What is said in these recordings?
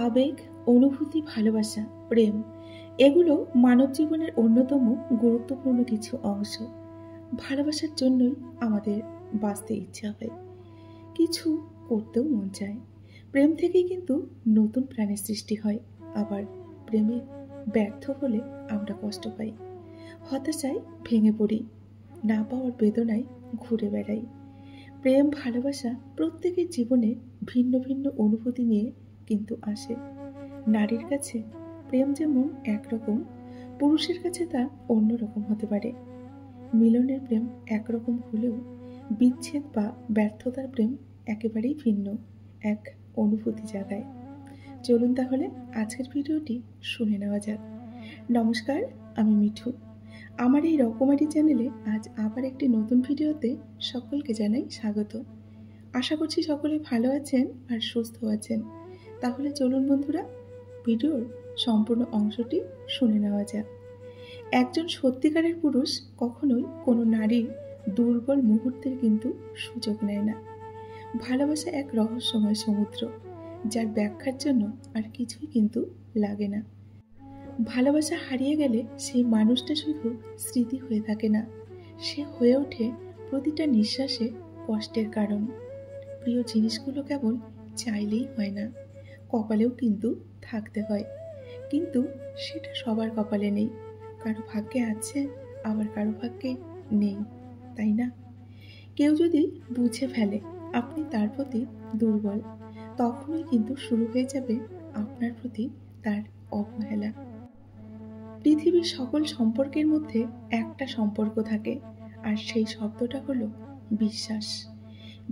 আবেগ, অনুভূতি, ভালোবাসা, প্রেম এগুলো মানব জীবনের অন্যতম গুরুত্বপূর্ণ কিছু অংশ। ভালোবাসার জন্যই আমাদের বাঁচতে ইচ্ছা হয়, কিছু করতেও মন চায়। প্রেম থেকেই কিন্তু নতুন প্রাণের সৃষ্টি হয়। আবার প্রেমে ব্যর্থ হলে আমরা কষ্ট পাই, হতাশায় ভেঙে পড়ি, না পাওয়ার বেদনায় ঘুরে বেড়াই। প্রেম ভালোবাসা প্রত্যেকের জীবনে ভিন্ন ভিন্ন অনুভূতি নিয়ে কিন্তু আসে। নারীর কাছে প্রেম যেমন একরকম, পুরুষের কাছে তা অন্যরকম হতে পারে। মিলনের প্রেম একরকম হলেও বিচ্ছেদ বা ব্যর্থতার প্রেম একেবারেই ভিন্ন এক অনুভূতি জাগায়। চলুন তাহলে আজকের ভিডিওটি শুনে নেওয়া যাক। নমস্কার, আমি মিঠু। আমার এই রকমারি চ্যানেলে আজ আবার একটি নতুন ভিডিওতে সকলকে জানাই স্বাগত। আশা করছি সকলে ভালো আছেন আর সুস্থ আছেন। তাহলে চলুন বন্ধুরা, ভিডিওর সম্পূর্ণ অংশটি শুনে নেওয়া যাক। একজন সত্যিকারের পুরুষ কখনোই কোনো নারীর দুর্বল মুহূর্তের কিন্তু সুযোগ নেয় না। ভালোবাসা এক রহস্যময় সমুদ্র, যার ব্যাখ্যার জন্য আর কিছুই কিন্তু লাগে না। ভালোবাসা হারিয়ে গেলে সেই মানুষটা শুধু স্মৃতি হয়ে থাকে না, সে হয়ে ওঠে প্রতিটা নিঃশ্বাসে কষ্টের কারণ। প্রিয় জিনিসগুলো কেবল চাইলেই হয় না, কপালেও কিন্তু থাকতে হয়। কিন্তু সেটা সবার কপালে নেই, কারো ভাগ্যে আছে আবার কারো ভাগ্যে নেই, তাই না? কেউ যদি বুঝে ফেলে আপনি তার প্রতি দুর্বল, তখনই কিন্তু শুরু হয়ে যাবে আপনার প্রতি তার অবহেলা। পৃথিবীর সকল সম্পর্কের মধ্যে একটা সম্পর্ক থাকে, আর সেই শব্দটা হলো বিশ্বাস।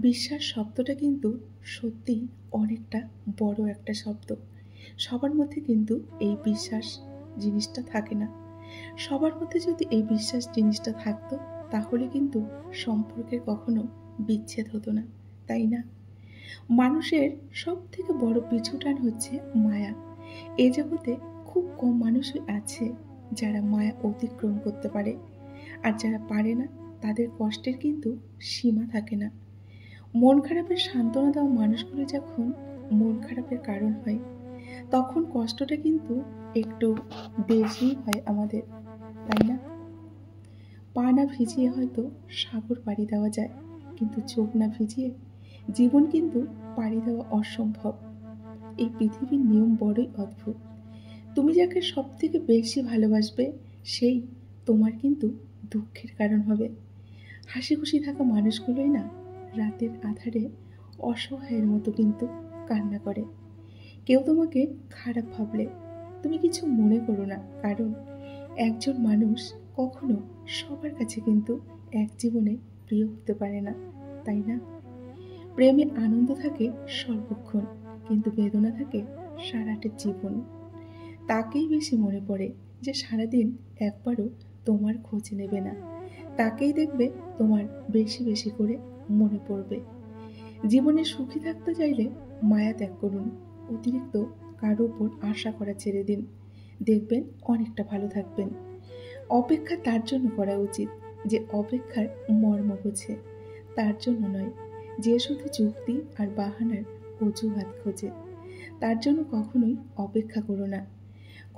বিশ্বাস শব্দটা কিন্তু সত্যি অনেকটা বড় একটা শব্দ। সবার মধ্যে কিন্তু এই বিশ্বাস জিনিসটা থাকে না। সবার মধ্যে যদি এই বিশ্বাস জিনিসটা থাকতো, তাহলে কিন্তু সম্পর্কের কখনো বিচ্ছেদ হতো না, তাই না? মানুষের সব থেকে বড় পিছুটান হচ্ছে মায়া। এ জগতে খুব কম মানুষই আছে যারা মায়া অতিক্রম করতে পারে, আর যারা পারে না তাদের কষ্টের কিন্তু সীমা থাকে না। মন খারাপের সান্ত্বনা দেওয়া মানুষগুলো যখন মন খারাপের কারণ হয়, তখন কষ্টটা কিন্তু একটু বেশি হয় আমাদের, তাই না? পা না ভিজিয়ে হয়তো সাগর পাড়ি দেওয়া যায়, কিন্তু চোখ না ভিজিয়ে জীবন কিন্তু পাড়ি দেওয়া অসম্ভব। এই পৃথিবীর নিয়ম বড়ই অদ্ভুত। তুমি যাকে সব থেকে বেশি ভালোবাসবে, সেই তোমার কিন্তু দুঃখের কারণ হবে। হাসি খুশি থাকা মানুষগুলোই না রাতের আধারে অসহায়ের মতো কিন্তু কান্না করে। কেউ তোমাকে খারাপ ভাবলে তুমি কিছু মনে করো না, কারণ একজন মানুষ কখনো সবার কাছে কিন্তু এক জীবনে প্রিয় হতে পারে না, তাই না? প্রেমে আনন্দ থাকে সর্বক্ষণ, কিন্তু বেদনা থাকে সারাটা জীবন। তাকেই বেশি মনে পড়ে যে সারাদিন একবারও তোমার খোঁজ নেবে না, তাকেই দেখবে তোমার বেশি বেশি করে মনে পড়বে। জীবনে সুখী থাকতে চাইলে মায়া ত্যাগ করুন, অতিরিক্ত কারো উপর আশা করা ছেড়ে দিন, দেখবেন অনেকটা ভালো থাকবেন। অপেক্ষা তার জন্য করা উচিত যে অপেক্ষার মর্ম বোঝে, তার জন্য নয় যে শুধু যুক্তি আর বাহানার অজুহাত খোঁজে। তার জন্য কখনোই অপেক্ষা করো না।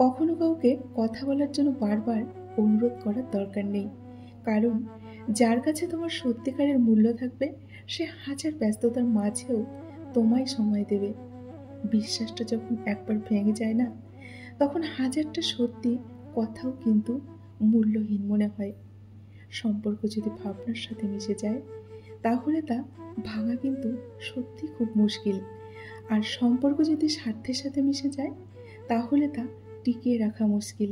কখনো কাউকে কথা বলার জন্য বারবার অনুরোধ করার দরকার নেই, কারণ যার কাছে তোমার সত্যিকারের মূল্য থাকবে, সে হাজার ব্যস্ততার মাঝেও তোমায় সময় দেবে। বিশ্বাসটা যখন একবার ভেঙে যায় না, তখন হাজারটা সত্যি কথাও কিন্তু মূল্যহীন মনে হয়। সম্পর্ক যদি ভাবনার সাথে মিশে যায়, তাহলে তা ভাঙা কিন্তু সত্যি খুব মুশকিল। আর সম্পর্ক যদি স্বার্থের সাথে মিশে যায়, তাহলে তা টিকিয়ে রাখা মুশকিল।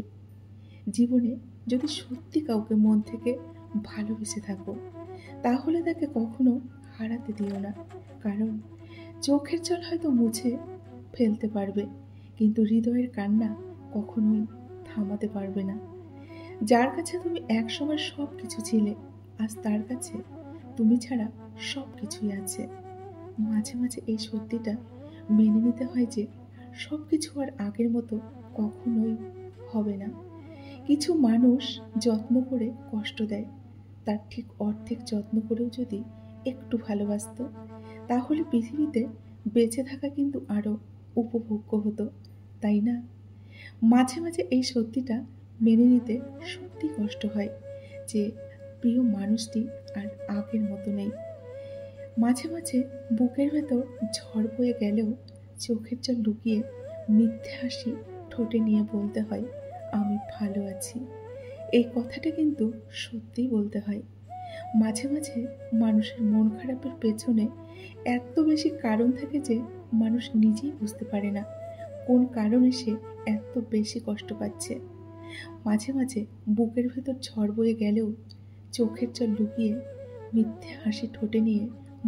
জীবনে যদি সত্যি কাউকে মন থেকে ভালোবেসে থাকো, তাহলে তাকে কখনো হারাতে দিও না, কারণ চোখের জল হয়তো মুছে ফেলতে পারবে, কিন্তু হৃদয়ের কান্না কখনোই থামাতে পারবে না। যার কাছে তুমি একসময় সব কিছু ছিলে, আজ তার কাছে তুমি ছাড়া সব কিছুই আছে। মাঝে মাঝে এই সত্যিটা মেনে নিতে হয় যে সব কিছু আর আগের মতো কখনোই হবে না। কিছু মানুষ যত্ন করে কষ্ট দেয়, তার ঠিক অর্ধেক যত্ন করেও যদি একটু ভালোবাসতো, তাহলে পৃথিবীতে বেঁচে থাকা কিন্তু আরও উপভোগ্য হতো, তাই না? মাঝে মাঝে এই সত্যিটা মেনে নিতে সত্যি কষ্ট হয় যে প্রিয় মানুষটি আর আগের মতো নেই। মাঝে মাঝে বুকের ভেতর ঝড় বয়ে গেলেও চোখের জল লুকিয়ে মিথ্যে হাসি ঠোঁটে নিয়ে বলতে হয়, আমি ভালো আছি। এই কথাটা কিন্তু সত্যিই বলতে হয়। মাঝে মাঝে মানুষের মন খারাপের পেছনে এত বেশি কারণ থাকে যে মানুষ নিজেই বুঝতে পারে না কোন কারণে সে এত বেশি কষ্ট পাচ্ছে। মাঝে মাঝে বুকের ভেতর ঝড় বয়ে গেলেও চোখের জল লুকিয়ে মিথ্যে হাসি ঠোঁটে নিয়ে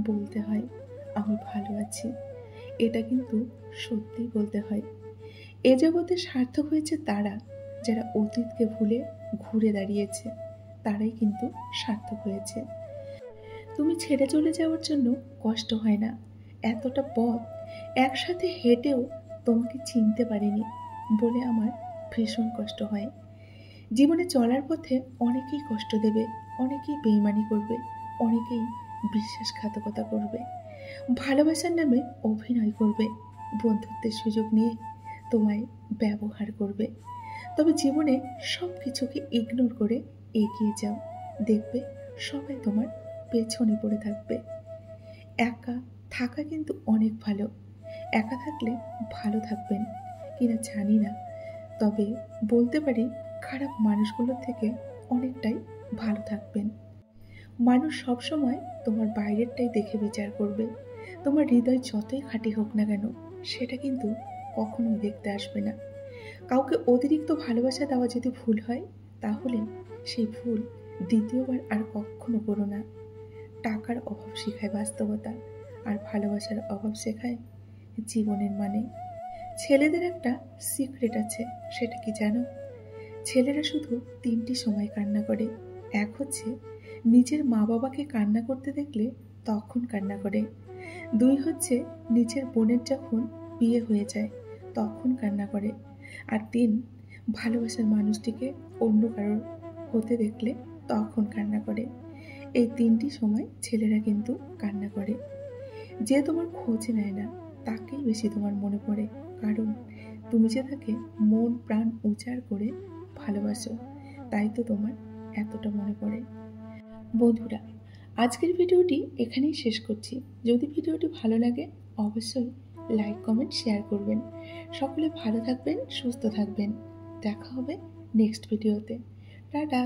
বলতে হয়, আমি ভালো আছি। এটা কিন্তু সত্যিই বলতে হয়। এ জগতে সার্থক হয়েছে তারা যারা অতীতকে ভুলে ঘুরে দাঁড়িয়েছে, তারাই কিন্তু সার্থক হয়েছে। তুমি ছেড়ে চলে যাওয়ার জন্য কষ্ট হয় না। এতটা পথ একসাথে হেঁটেও তোমাকে চিনতে পারিনি বলে আমার ভীষণ কষ্ট হয়। জীবনে চলার পথে অনেকেই কষ্ট দেবে, অনেকেই বেইমানি করবে, অনেকেই বিশ্বাসঘাতকতা করবে, ভালোবাসার নামে অভিনয় করবে, বন্ধুত্বের সুযোগ নিয়ে তোমায় ব্যবহার করবে। তবে জীবনে সব কিছুকে ইগনোর করে এগিয়ে যাও, দেখবে সবাই তোমার পেছনে পড়ে থাকবে। একা থাকা কিন্তু অনেক ভালো। একা থাকলে ভালো থাকবেন কিনা জানি না, তবে বলতে পারি খারাপ মানুষগুলোর থেকে অনেকটাই ভালো থাকবেন। মানুষ সবসময় তোমার বাইরেরটাই দেখে বিচার করবে। তোমার হৃদয় যতই খাঁটি হোক না কেন, সেটা কিন্তু কখনোই দেখতে আসবে না। কাউকে অতিরিক্ত ভালোবাসা দেওয়া যদি ভুল হয়, তাহলে সেই ভুল দ্বিতীয়বার আর কখনো করো না। টাকার অভাব শেখায় বাস্তবতা, আর ভালোবাসার অভাব শেখায় জীবনের মানে। ছেলেদের একটা সিক্রেট আছে, সেটা কি জানো? ছেলেরা শুধু 3টি সময় কান্না করে। এক হচ্ছে নিজের মা বাবাকে কান্না করতে দেখলে তখন কান্না করে। 2 হচ্ছে নিজের বোনের যখন বিয়ে হয়ে যায় তখন কান্না করে। আর 3, ভালোবাসার মানুষটিকে অন্য কারোর হতে দেখলে তখন কান্না করে। এই 3টি সময় ছেলেরা কিন্তু কান্না করে। যে তোমার খোঁজ নেয় না তাকেই বেশি তোমার মনে পড়ে, কারণ তুমি যে তাকে মন প্রাণ উজাড় করে ভালোবাসো, তাই তো তোমার এতটা মনে পড়ে। বন্ধুরা, আজকের ভিডিওটি এখানেই শেষ করছি। যদি ভিডিওটি ভালো লাগে অবশ্যই লাইক কমেন্ট শেয়ার করবেন। সকলে ভালো থাকবেন, সুস্থ থাকবেন। দেখা হবে নেক্সট ভিডিওতে। টাটা।